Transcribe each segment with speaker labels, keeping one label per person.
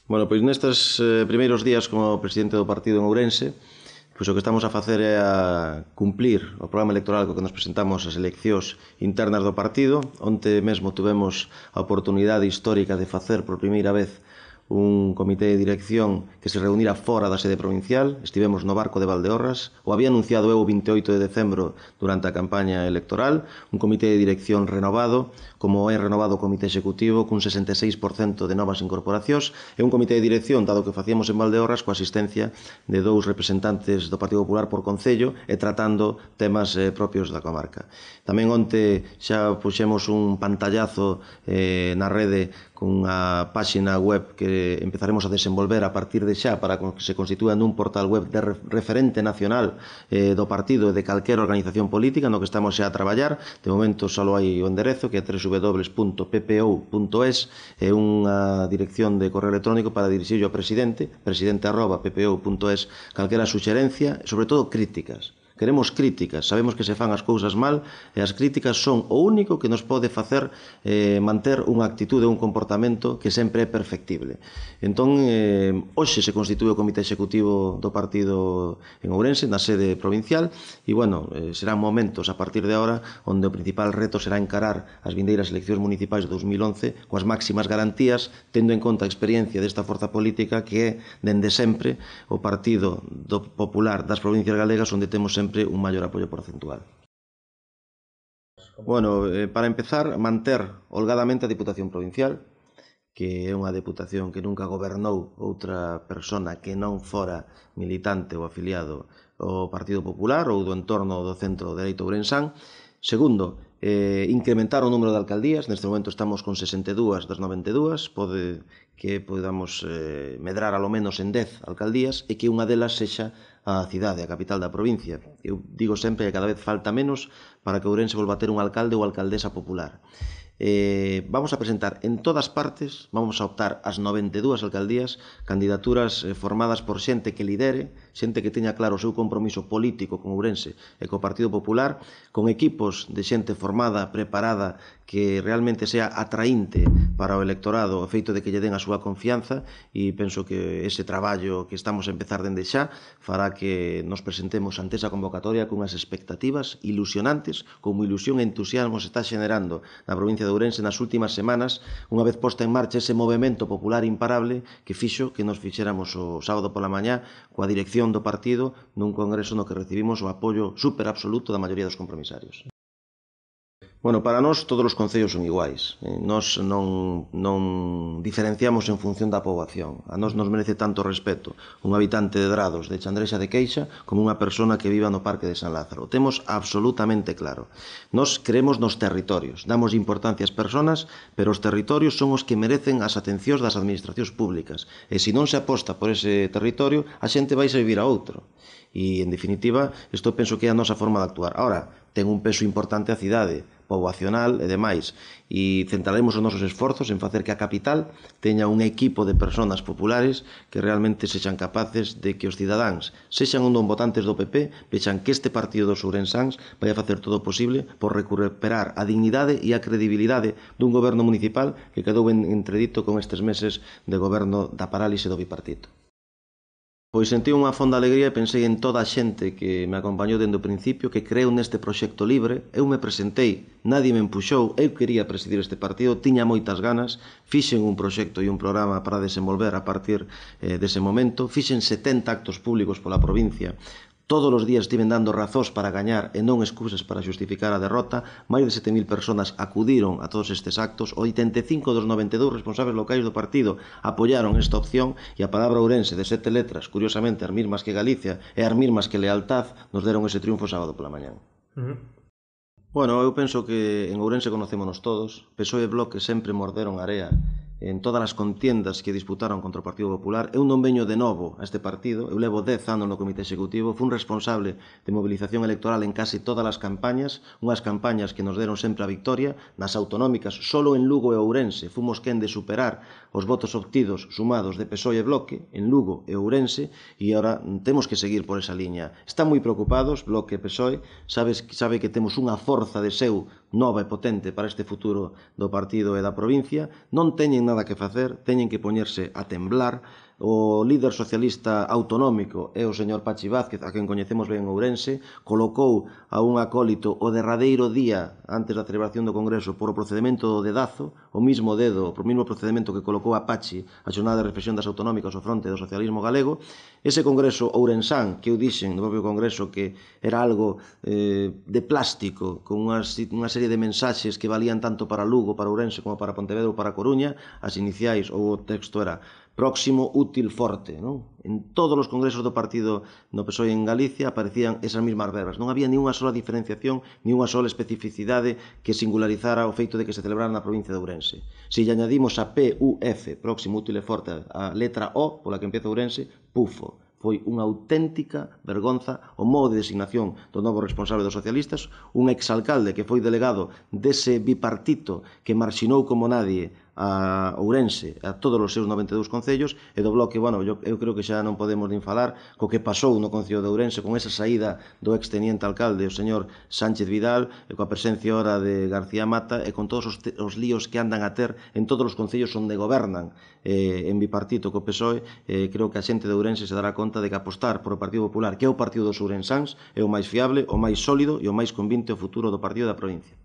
Speaker 1: Bueno, pois nestes primeiros días como presidente do partido en Ourense, pois o que estamos a facer é a cumplir o programa electoral co que nos presentamos ás eleccións internas do partido. Onte mesmo tuvemos a oportunidade histórica de facer por primeira vez un comité de dirección que se reunira fora da sede provincial. Estivemos no barco de Valdeorras, o había anunciado eu o 28 de decembro durante a campaña electoral, un comité de dirección renovado, como é renovado o comité executivo, cun 66% de novas incorporacións, e un comité de dirección, dado que facíamos en Valdeorras, coa asistencia de 2 representantes do Partido Popular por concello e tratando temas propios da comarca. Tamén onte xa puxemos un pantallazo na rede con a páxina web que empezaremos a desenvolver a partir de xa para que se constitúa nun portal web de referente nacional do partido e de calquera organización política no que estamos xa a traballar. De momento só hai o enderezo que é www.ppo.es, e unha dirección de correo electrónico para dirixirlo ao presidente, presidente@ppo.es, calquera suxerencia e sobre todo críticas. Queremos críticas, sabemos que se fan as cousas mal e as críticas son o único que nos pode facer manter unha actitude, un comportamento que sempre é perfectible. Entón, hoxe se constitúe o comité executivo do partido en Ourense, na sede provincial, e, bueno, serán momentos a partir de agora onde o principal reto será encarar as vindeiras eleccións municipais de 2011 coas máximas garantías, tendo en conta a experiencia desta forza política que é, dende sempre, o Partido Popular das provincias galegas onde temos sempre un maior apoio porcentual. Bueno, para empezar, manter holgadamente a Diputación Provincial, que é unha deputación que nunca gobernou outra persona que non fora militante ou afiliado ao Partido Popular ou do entorno do centro dereito ourensán. Segundo, incrementar o número de alcaldías. Neste momento estamos con 62 das 92, pode que podamos medrar alo menos en 10 alcaldías e que unha delas sexa a cidade, a capital da provincia. Eu digo sempre que cada vez falta menos para que Ourense volva a ter un alcalde ou alcaldesa popular. Vamos a presentar en todas partes, vamos a optar ás 92 alcaldías, candidaturas formadas por xente que lidere, xente que teña claro o seu compromiso político con Ourense e co Partido Popular, con equipos de xente formada, preparada, que realmente sea atraínte para o electorado o feito de que lle den a súa confianza, e penso que ese traballo que estamos a empezar dende xa fará que nos presentemos ante esa convocatoria con unhas expectativas ilusionantes, como ilusión e entusiasmo se está xenerando na provincia de Ourense nas últimas semanas, unha vez posta en marcha ese movimento popular imparable que fixo que nos fixéramos o sábado pola mañá coa dirección do partido nun congreso no que recibimos o apoio super absoluto da maioría dos compromisarios. Bueno, para nós todos os concellos son iguais. Nós non diferenciamos en función da poboación. A nós nos merece tanto respeto un habitante de Drados, de Chandrexa de Queixa, como unha persona que viva no Parque de San Lázaro. O temos absolutamente claro. Nós creemos nos territorios, damos importancia ás persoas, pero os territorios son os que merecen as atencións das administracións públicas. E se non se aposta por ese territorio, a xente vai a vivir a outro. E, en definitiva, isto penso que é a nosa forma de actuar. Ahora, ten un peso importante a cidade, poboacional e demais, e centraremos os nosos esforzos en facer que a capital teña un equipo de persoas populares que realmente sexan capaces de que os cidadáns, sexan ou non votantes do PP, vexan que este partido dos ourensáns vai a facer todo o posible por recuperar a dignidade e a credibilidade dun goberno municipal que quedou en entredito con estes meses de goberno da parálise do bipartito. Pois sentí unha fonda alegría e pensei en toda a xente que me acompañou dende o principio, que creu neste proxecto libre. Eu me presentei, nadie me empuxou, eu quería presidir este partido, tiña moitas ganas, fixen un proxecto e un programa para desenvolver a partir dese momento, fixen 70 actos públicos pola provincia. Todos os días estiven dando razóns para gañar e non excusas para xustificar a derrota. Máis de 7.000 persoas acudiron a todos estes actos. 85 dos 92 responsables locais do partido apoiaron esta opción e a palabra Ourense de 7 letras, curiosamente as mismas que Galicia e as mismas que lealtad, nos deron ese triunfo sábado pola mañán. Bueno, eu penso que en Ourense conocémonos todos. PSOE e Bloque sempre morderon area en todas as contiendas que disputaron contra o Partido Popular. Eu non veño de novo a este partido, eu levo 10 anos no comité executivo, fui un responsable de movilización electoral en casi todas as campañas, unhas campañas que nos deron sempre a victoria. Nas autonómicas, solo en Lugo e Ourense, fomos quen de superar os votos obtidos sumados de PSOE e Bloque, en Lugo e Ourense, e agora temos que seguir por esa liña. Están moi preocupados, Bloque e PSOE, sabe que temos unha forza de seu nova e potente para este futuro do partido e da provincia, non teñen nada que facer, teñen que poñerse a temblar. O líder socialista autonómico é o señor Pachi Vázquez, a quen coñecemos ben en Ourense, colocou a un acólito o derradeiro día antes da celebración do Congreso por o procedimento do dedazo, o mismo procedimento que colocou a Pachi a xornada de reflexión das autonómicas ao fronte do socialismo galego. Ese Congreso ourensán, que eu dixen no propio Congreso que era algo de plástico, con unha serie de mensaxes que valían tanto para Lugo, para Ourense, como para Pontevedra ou para Coruña, as iniciais ou o texto era próximo, útil, forte. Non? En todos os congresos do partido no PSOE en Galicia aparecían esas mesmas verbas. Non había ni unha sola diferenciación, ni unha sola especificidade que singularizara o feito de que se celebrara na provincia de Ourense. Se lle añadimos a PUF, próximo, útil e forte, a letra O, pola que empieza Ourense, PUFO. Foi unha auténtica vergonza o modo de designación do novo responsable dos socialistas, un exalcalde que foi delegado dese bipartito que marxinou como nadie a Ourense, a todos os seus 92 concellos, e do bloque, bueno, eu creo que xa non podemos nin falar co que pasou no concello de Ourense con esa saída do exteniente alcalde, o señor Sánchez Vidal, e coa presencia ora de García Mata, e con todos os líos que andan a ter en todos os concellos onde gobernan en bipartito co PSOE. Creo que a xente de Ourense se dará conta de que apostar por o Partido Popular, que é o partido dos ourensáns, é o máis fiable, o máis sólido e o máis convinte ao futuro do partido da provincia.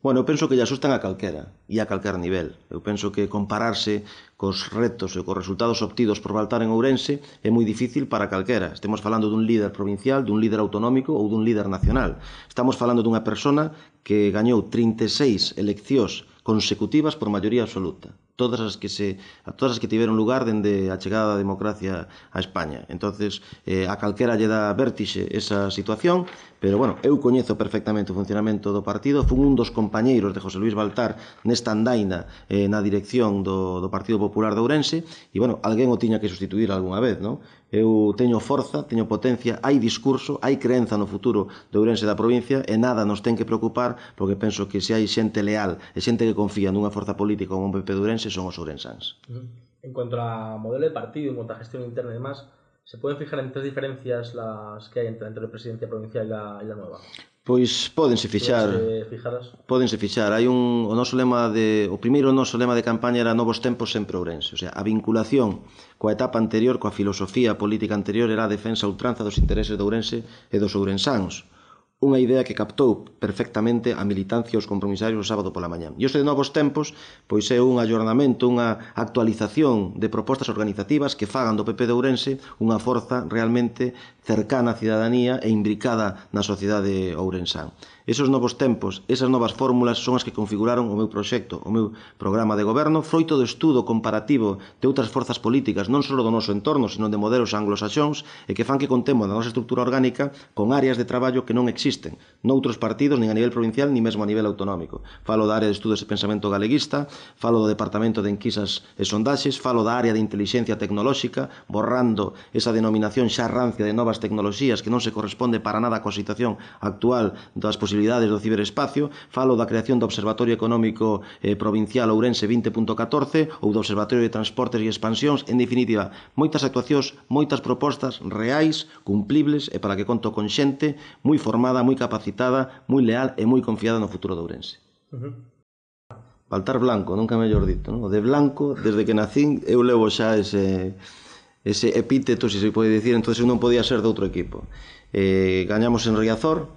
Speaker 1: Bueno, eu penso que lle asustan a calquera e a calquer nivel. Eu penso que compararse cos retos e cos resultados obtidos por Baltar en Ourense é moi difícil para calquera. Estemos falando dun líder provincial, dun líder autonómico ou dun líder nacional. Estamos falando dunha persona que gañou 36 eleccións consecutivas por maioría absoluta. Todas as que tiveron lugar dende a chegada da democracia a España. Entonces, a calquera lle dá vértixe esa situación, pero, bueno, eu coñezo perfectamente o funcionamento do partido, fun un dos compañeiros de José Luis Baltar nesta andaina na dirección do Partido Popular de Ourense, e, bueno, alguén o tiña que sustituir algunha vez, non? Eu teño forza, teño potencia, hai discurso, hai creenza no futuro de Ourense da provincia, e nada nos ten que preocupar, porque penso que se hai xente leal e xente que confía nunha forza política como un PP de Ourense, son os ourensáns.
Speaker 2: En cuanto a modelo de partido, en cuanto a gestión interna y demás, ¿se pueden fijar en tres diferencias las que hay entre la presidencia provincial y la nueva?
Speaker 1: Pois pódense fixar. Hai o primeiro noso lema de campaña era novos tempos sempre Ourense, o sea, a vinculación coa etapa anterior, coa filosofía política anterior, era a defensa a ultranza dos intereses de Ourense e dos ourensáns. Unha idea que captou perfectamente a militancia e os compromisarios o sábado pola mañá. E ose de novos tempos, pois é un ayornamento, unha actualización de propostas organizativas que fagan do PP de Ourense unha forza realmente cercana á cidadanía e imbricada na sociedade ourensán. Esos novos tempos, esas novas fórmulas son as que configuraron o meu proxecto, o meu programa de goberno, froito do estudo comparativo de outras forzas políticas, non só do noso entorno, sino de modelos anglosaxóns, e que fan que contemos na nosa estrutura orgánica con áreas de traballo que non existen noutros partidos, nin a nivel provincial, nin mesmo a nivel autonómico. Falo da área de estudos e pensamento galeguista, falo do Departamento de Enquisas e Sondaxes, falo da área de inteligencia tecnolóxica, borrando esa denominación xa rancia de novas tecnoloxías que non se corresponde para nada coa situación actual das posibilidades do ciberespacio, falo da creación do Observatorio Económico Provincial Ourense 20.14 ou do Observatorio de Transportes e Expansións. En definitiva, moitas actuacións, moitas propostas reais, cumplibles, e para que conto con xente moi formada, moi capacitada, moi leal e moi confiada no futuro de Ourense. Baltar Blanco, nunca mellor dito, non? O de Blanco, desde que nacín, eu levo xa ese epíteto, se se pode dicir, entón eu non podía ser de outro equipo. Gañamos en Riazor,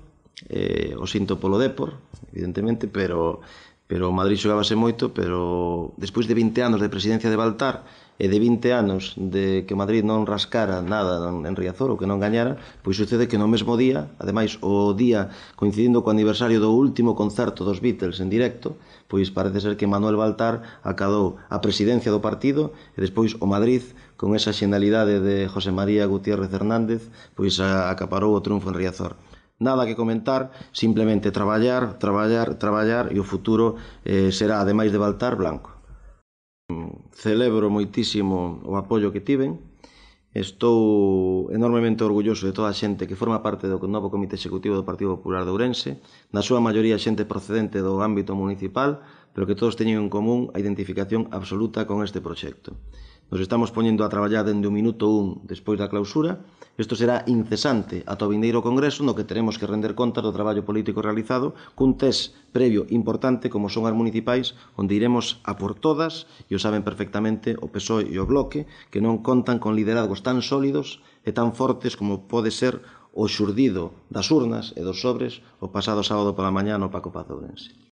Speaker 1: o sinto polo Dépor, evidentemente, pero o Madrid xogábase moito, pero despois de 20 anos de presidencia de Baltar e de 20 anos de que o Madrid non rascara nada en Riazor ou que non gañara, pois sucede que no mesmo día, ademais o día coincidindo co aniversario do último concerto dos Beatles en directo, pois parece ser que Manuel Baltar acadou a presidencia do partido e despois o Madrid, con esa xenalidade de José María Gutiérrez Hernández, pois acaparou o triunfo en Riazor. Nada que comentar, simplemente traballar e o futuro será, ademais de Baltar, Blanco. Celebro moitísimo o apoio que tiven. Estou enormemente orgulloso de toda a xente que forma parte do novo Comité Executivo do Partido Popular de Ourense, na súa maioría xente procedente do ámbito municipal, pero que todos teñen en común a identificación absoluta con este proxecto. Nos estamos poñendo a traballar dende o minuto 1 despois da clausura. Isto será incesante ata o vindeiro Congreso, no que teremos que render conta do traballo político realizado cun test previo importante como son as municipais, onde iremos a por todas, e o saben perfectamente o PSOE e o Bloque, que non contan con liderazgos tan sólidos e tan fortes como pode ser o xurdido das urnas e dos sobres o pasado sábado pola mañá no Paco Paz de Ourense.